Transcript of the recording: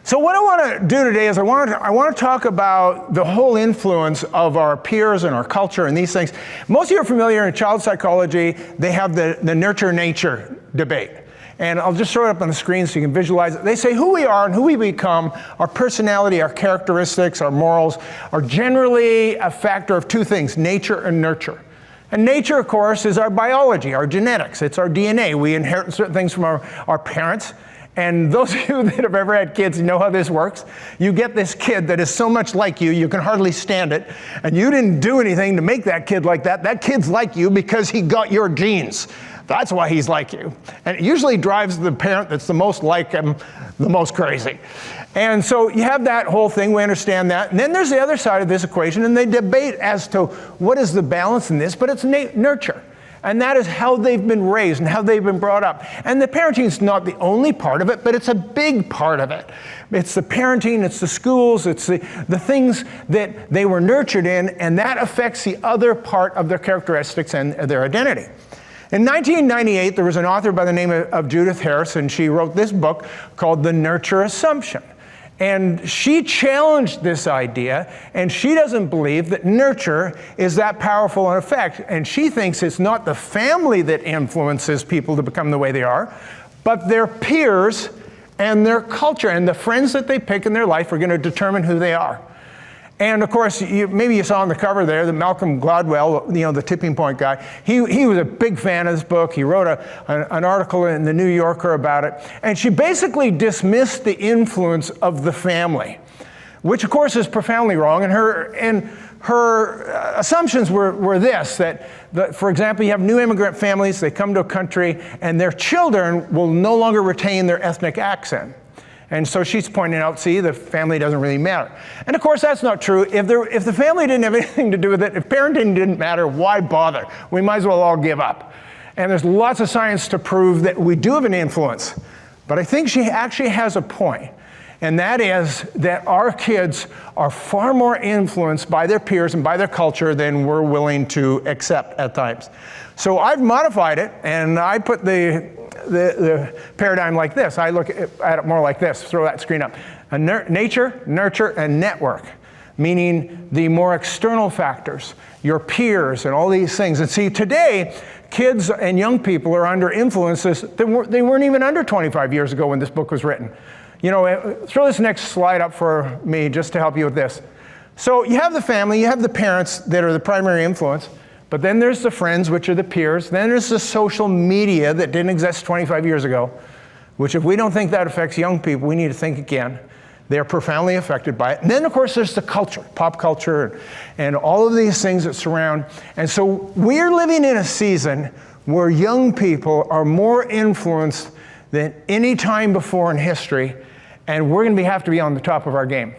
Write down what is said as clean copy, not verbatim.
So what I want to do today is I want to talk about the whole influence of our peers and our culture and these things. Most of you are familiar in child psychology. They have the nurture-nature debate. And I'll just throw it up on the screen so you can visualize it. They say who we are and who we become, our personality, our characteristics, our morals, are generally a factor of two things, nature and nurture. And nature, of course, is our biology, our genetics. It's our DNA. We inherit certain things from our parents. And those of you that have ever had kids know how this works. You get this kid that is so much like you, you can hardly stand it. And you didn't do anything to make that kid like that. That kid's like you because he got your genes. That's why he's like you. And it usually drives the parent that's the most like him the most crazy. And so you have that whole thing, we understand that. And then there's the other side of this equation, and they debate as to what is the balance in this, but it's nurture. And that is how they've been raised and how they've been brought up. And the parenting is not the only part of it, but it's a big part of it. It's the parenting, it's the schools, it's the things that they were nurtured in, and that affects the other part of their characteristics and their identity. In 1998, there was an author by the name of Judith Harris, and she wrote this book called The Nurture Assumption. And she challenged this idea, and she doesn't believe that nurture is that powerful an effect. And she thinks it's not the family that influences people to become the way they are, but their peers and their culture, and the friends that they pick in their life are going to determine who they are. And of course, maybe you saw on the cover there that Malcolm Gladwell, the tipping point guy, he was a big fan of this book. He wrote an article in the New Yorker about it. And she basically dismissed the influence of the family, which of course is profoundly wrong. And her assumptions were this, that for example, you have new immigrant families, they come to a country and their children will no longer retain their ethnic accent. And so she's pointing out, see, the family doesn't really matter. And of course, that's not true. If the family didn't have anything to do with it, if parenting didn't matter, why bother? We might as well all give up. And there's lots of science to prove that we do have an influence. But I think she actually has a point. And that is that our kids are far more influenced by their peers and by their culture than we're willing to accept at times. So I've modified it, and I put the paradigm like this. I look at it more like this. Throw that screen up. Nature, nurture, and network, meaning the more external factors, your peers and all these things. And see, today, kids and young people are under influences that they weren't even under 25 years ago when this book was written. Throw this next slide up for me just to help you with this. So you have the family, you have the parents that are the primary influence. But then there's the friends, which are the peers. Then there's the social media that didn't exist 25 years ago, which if we don't think that affects young people, we need to think again. They're profoundly affected by it. And then, of course, there's the culture, pop culture, and all of these things that surround. And so we're living in a season where young people are more influenced than any time before in history, and we're going to have to be on the top of our game.